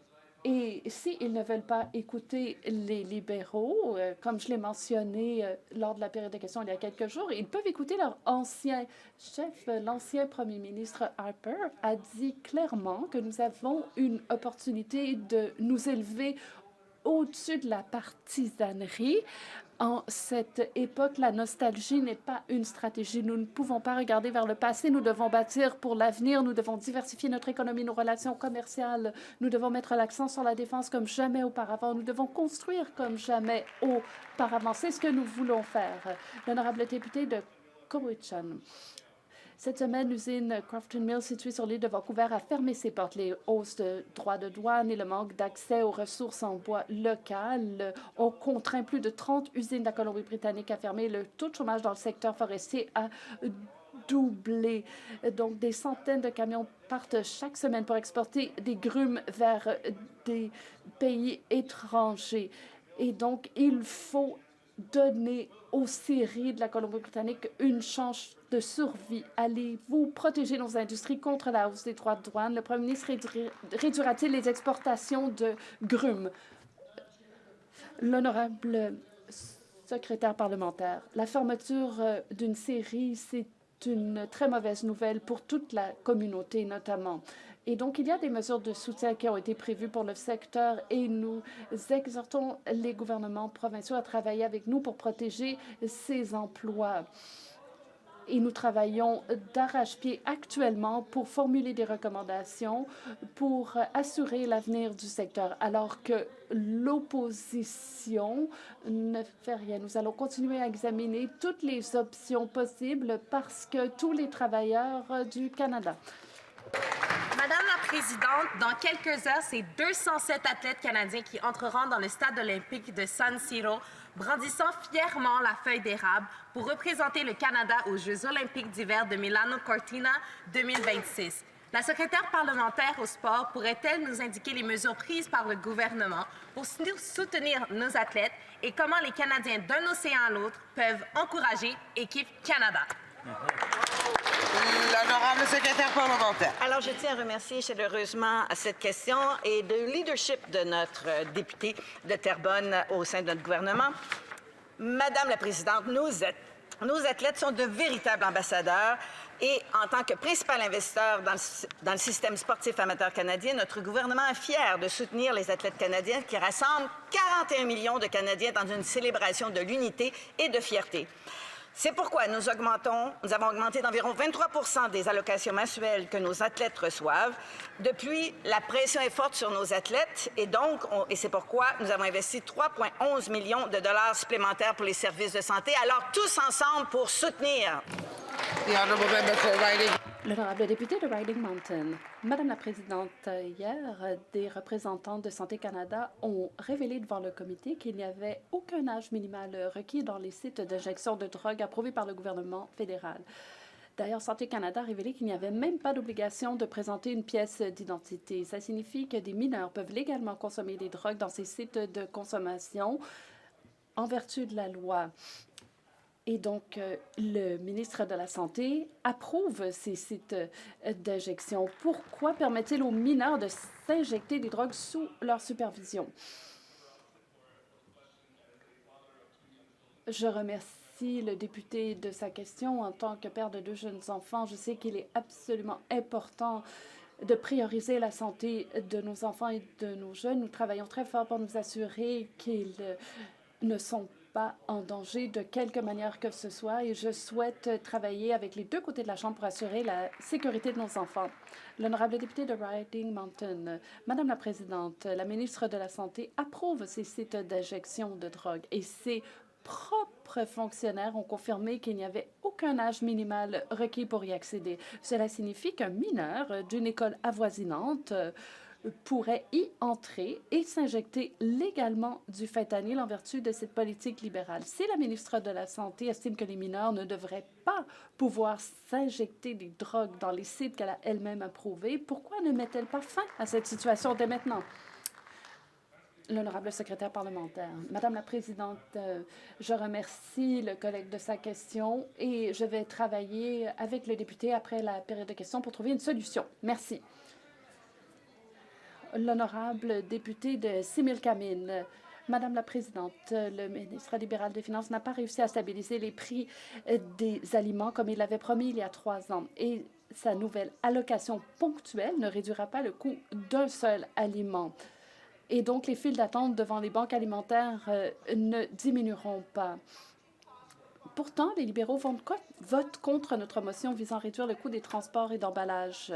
Et s'ils ne veulent pas écouter les libéraux, comme je l'ai mentionné lors de la période de questions il y a quelques jours, ils peuvent écouter leur ancien chef. L'ancien premier ministre Harper a dit clairement que nous avons une opportunité de nous élever au-dessus de la partisanerie En cette époque, la nostalgie n'est pas une stratégie. Nous ne pouvons pas regarder vers le passé. Nous devons bâtir pour l'avenir. Nous devons diversifier notre économie, nos relations commerciales. Nous devons mettre l'accent sur la défense comme jamais auparavant. Nous devons construire comme jamais auparavant. C'est ce que nous voulons faire. L'honorable député de Cowichan. Cette semaine, l'usine Crofton Mill, située sur l'île de Vancouver, a fermé ses portes. Les hausses de droits de douane et le manque d'accès aux ressources en bois locales ont contraint plus de 30 usines de la Colombie-Britannique à fermer. Le taux de chômage dans le secteur forestier a doublé. Donc, des centaines de camions partent chaque semaine pour exporter des grumes vers des pays étrangers. Et donc, il faut donner aux scieries de la Colombie-Britannique une chance de survie. Allez-vous protéger nos industries contre la hausse des droits de douane? Le premier ministre réduira-t-il les exportations de grumes? L'honorable secrétaire parlementaire, la fermeture d'une scierie, c'est une très mauvaise nouvelle pour toute la communauté, notamment. Et donc, il y a des mesures de soutien qui ont été prévues pour le secteur et nous exhortons les gouvernements provinciaux à travailler avec nous pour protéger ces emplois. Et nous travaillons d'arrache-pied actuellement pour formuler des recommandations pour assurer l'avenir du secteur, alors que l'opposition ne fait rien. Nous allons continuer à examiner toutes les options possibles parce que tous les travailleurs du Canada. Madame la Présidente, dans quelques heures, c'est 207 athlètes canadiens qui entreront dans le stade olympique de San Siro, brandissant fièrement la feuille d'érable pour représenter le Canada aux Jeux olympiques d'hiver de Milano-Cortina 2026. La secrétaire parlementaire au sport pourrait-elle nous indiquer les mesures prises par le gouvernement pour soutenir nos athlètes et comment les Canadiens d'un océan à l'autre peuvent encourager Équipe Canada? L'honorable secrétaire parlementaire. Alors, je tiens à remercier chaleureusement à cette question et le leadership de notre député de Terrebonne au sein de notre gouvernement. Madame la Présidente, nos athlètes sont de véritables ambassadeurs et en tant que principal investisseur dans le système sportif amateur canadien, notre gouvernement est fier de soutenir les athlètes canadiens qui rassemblent 41 millions de Canadiens dans une célébration de l'unité et de fierté. C'est pourquoi nous avons augmenté d'environ 23 des allocations mensuelles que nos athlètes reçoivent. Depuis, la pression est forte sur nos athlètes et donc, c'est pourquoi nous avons investi 3,11 millions de dollars supplémentaires pour les services de santé. Alors, tous ensemble pour soutenir. L'honorable député de Riding Mountain. Madame la Présidente, hier, des représentants de Santé Canada ont révélé devant le comité qu'il n'y avait aucun âge minimal requis dans les sites d'injection de drogue approuvés par le gouvernement fédéral. D'ailleurs, Santé Canada a révélé qu'il n'y avait même pas d'obligation de présenter une pièce d'identité. Ça signifie que des mineurs peuvent légalement consommer des drogues dans ces sites de consommation en vertu de la loi. Et donc, le ministre de la Santé approuve ces sites d'injection. Pourquoi permet-il aux mineurs de s'injecter des drogues sous leur supervision? Je remercie le député de sa question. En tant que père de 2 jeunes enfants, je sais qu'il est absolument important de prioriser la santé de nos enfants et de nos jeunes. Nous travaillons très fort pour nous assurer qu'ils ne sont pas en danger de quelque manière que ce soit et je souhaite travailler avec les 2 côtés de la Chambre pour assurer la sécurité de nos enfants. L'honorable député de Riding Mountain. Madame la Présidente, la ministre de la Santé approuve ces sites d'injection de drogue et ses propres fonctionnaires ont confirmé qu'il n'y avait aucun âge minimal requis pour y accéder. Cela signifie qu'un mineur d'une école avoisinante pourrait y entrer et s'injecter légalement du fentanyl en vertu de cette politique libérale. Si la ministre de la Santé estime que les mineurs ne devraient pas pouvoir s'injecter des drogues dans les sites qu'elle a elle-même approuvés, pourquoi ne met-elle pas fin à cette situation dès maintenant? L'honorable secrétaire parlementaire. Madame la Présidente, je remercie le collègue de sa question et je vais travailler avec le député après la période de questions pour trouver une solution. Merci. L'honorable député de Similkameen. Madame la Présidente, le ministre libéral des Finances n'a pas réussi à stabiliser les prix des aliments comme il l'avait promis il y a 3 ans. Et sa nouvelle allocation ponctuelle ne réduira pas le coût d'un seul aliment. Et donc, les files d'attente devant les banques alimentaires ne diminueront pas. Pourtant, les libéraux votent contre notre motion visant à réduire le coût des transports et d'emballage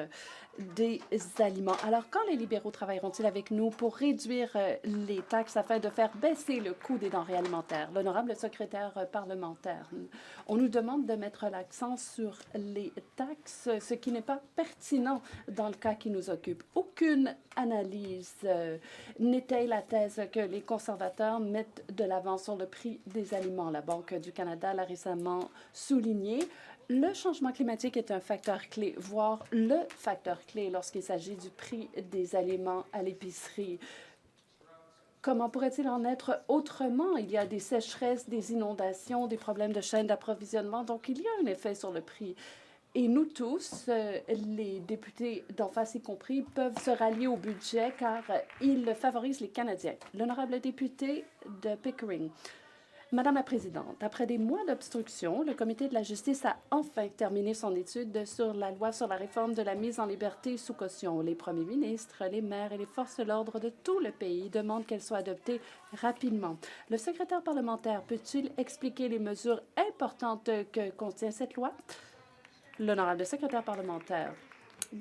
des aliments. Alors, quand les libéraux travailleront-ils avec nous pour réduire les taxes afin de faire baisser le coût des denrées alimentaires? L'honorable secrétaire parlementaire, on nous demande de mettre l'accent sur les taxes, ce qui n'est pas pertinent dans le cas qui nous occupe. Aucune analyse n'étaye la thèse que les conservateurs mettent de l'avant sur le prix des aliments. La Banque du Canada l'a récemment souligné. Le changement climatique est un facteur clé, voire le facteur clé lorsqu'il s'agit du prix des aliments à l'épicerie. Comment pourrait-il en être autrement? Il y a des sécheresses, des inondations, des problèmes de chaîne d'approvisionnement, donc il y a un effet sur le prix. Et nous tous, les députés d'en face y compris, peuvent se rallier au budget car il favorise les Canadiens. L'honorable député de Pickering. Madame la Présidente, après des mois d'obstruction, le Comité de la justice a enfin terminé son étude sur la loi sur la réforme de la mise en liberté sous caution. Les premiers ministres, les maires et les forces de l'ordre de tout le pays demandent qu'elle soit adoptée rapidement. Le secrétaire parlementaire peut-il expliquer les mesures importantes que contient cette loi? L'honorable secrétaire parlementaire.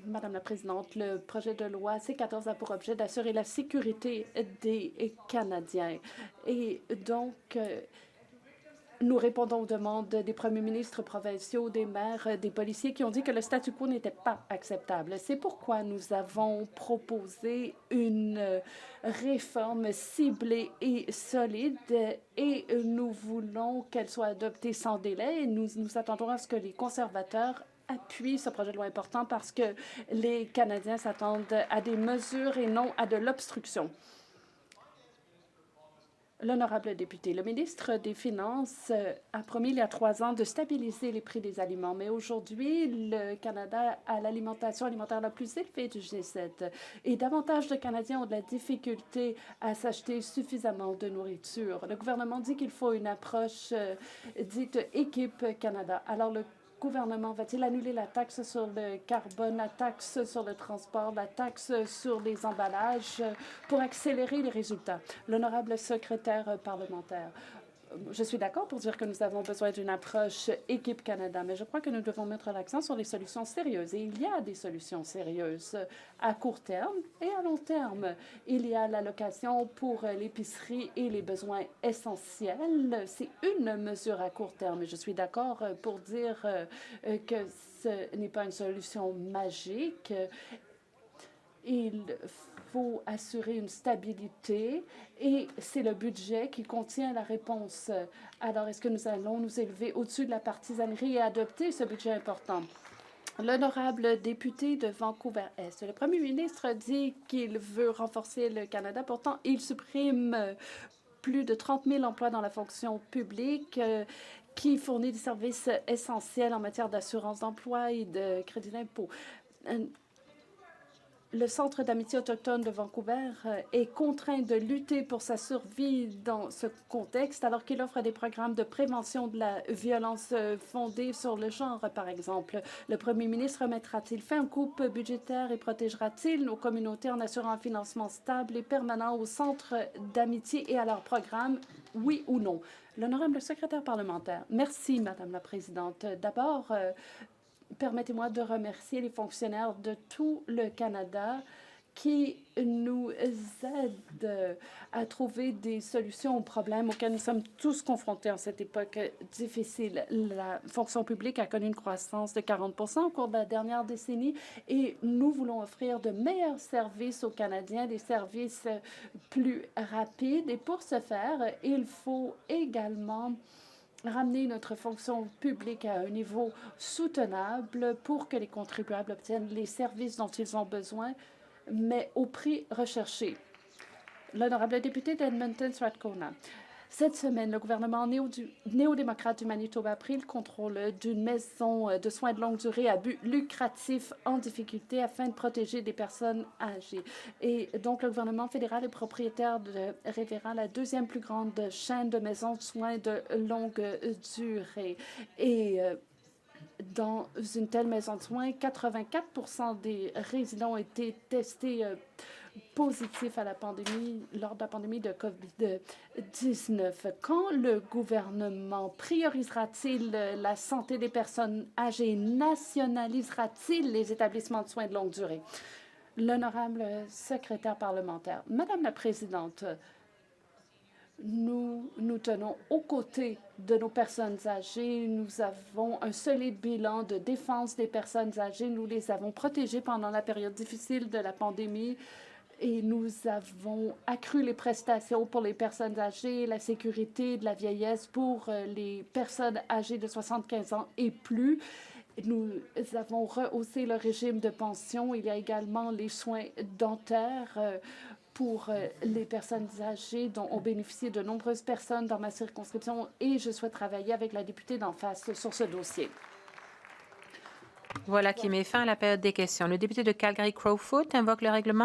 Madame la Présidente, le projet de loi C-14 a pour objet d'assurer la sécurité des Canadiens. Et donc, nous répondons aux demandes des premiers ministres provinciaux, des maires, des policiers qui ont dit que le statu quo n'était pas acceptable. C'est pourquoi nous avons proposé une réforme ciblée et solide et nous voulons qu'elle soit adoptée sans délai. Et nous attendons à ce que les conservateurs appuie ce projet de loi important parce que les Canadiens s'attendent à des mesures et non à de l'obstruction. L'honorable député, le ministre des Finances a promis il y a 3 ans de stabiliser les prix des aliments, mais aujourd'hui, le Canada a l'alimentation alimentaire la plus élevée du G7 et davantage de Canadiens ont de la difficulté à s'acheter suffisamment de nourriture. Le gouvernement dit qu'il faut une approche dite Équipe Canada. Alors, le gouvernement va-t-il annuler la taxe sur le carbone, la taxe sur le transport, la taxe sur les emballages pour accélérer les résultats? L'honorable secrétaire parlementaire. Je suis d'accord pour dire que nous avons besoin d'une approche Équipe Canada, mais je crois que nous devons mettre l'accent sur les solutions sérieuses. Et il y a des solutions sérieuses à court terme et à long terme. Il y a l'allocation pour l'épicerie et les besoins essentiels. C'est une mesure à court terme. Et je suis d'accord pour dire que ce n'est pas une solution magique. Il faut assurer une stabilité et c'est le budget qui contient la réponse. Alors, est-ce que nous allons nous élever au-dessus de la partisanerie et adopter ce budget important? L'honorable député de Vancouver-Est. Le premier ministre dit qu'il veut renforcer le Canada. Pourtant, il supprime plus de 30 000 emplois dans la fonction publique qui fournit des services essentiels en matière d'assurance d'emploi et de crédit d'impôt. Le Centre d'amitié autochtone de Vancouver est contraint de lutter pour sa survie dans ce contexte, alors qu'il offre des programmes de prévention de la violence fondée sur le genre, par exemple. Le premier ministre mettra-t-il fin aux coupes budgétaires et protégera-t-il nos communautés en assurant un financement stable et permanent au Centre d'amitié et à leurs programmes, oui ou non? L'honorable secrétaire parlementaire. Merci, Madame la Présidente. D'abord, permettez-moi de remercier les fonctionnaires de tout le Canada qui nous aident à trouver des solutions aux problèmes auxquels nous sommes tous confrontés en cette époque difficile. La fonction publique a connu une croissance de 40 % au cours de la dernière décennie et nous voulons offrir de meilleurs services aux Canadiens, des services plus rapides. Et pour ce faire, il faut également ramener notre fonction publique à un niveau soutenable pour que les contribuables obtiennent les services dont ils ont besoin, mais au prix recherché. L'honorable député d'Edmonton-Strathcona. Cette semaine, le gouvernement néo-démocrate du Manitoba a pris le contrôle d'une maison de soins de longue durée à but lucratif en difficulté afin de protéger des personnes âgées. Et donc, le gouvernement fédéral est propriétaire de Révérend, la deuxième plus grande chaîne de maisons de soins de longue durée. Et dans une telle maison de soins. 84 des résidents ont été testés positifs à la pandémie, lors de la pandémie de COVID-19. Quand le gouvernement priorisera-t-il la santé des personnes âgées? Nationalisera-t-il les établissements de soins de longue durée? L'honorable secrétaire parlementaire. Madame la Présidente, nous tenons aux côtés de nos personnes âgées. Nous avons un solide bilan de défense des personnes âgées. Nous les avons protégées pendant la période difficile de la pandémie et nous avons accru les prestations pour les personnes âgées, la sécurité de la vieillesse pour les personnes âgées de 75 ans et plus. Nous avons rehaussé le régime de pension. Il y a également les soins dentaires pour les personnes âgées dont ont bénéficié de nombreuses personnes dans ma circonscription et je souhaite travailler avec la députée d'en face sur ce dossier. Voilà qui met fin à la période des questions. Le député de Calgary-Crowfoot invoque le règlement.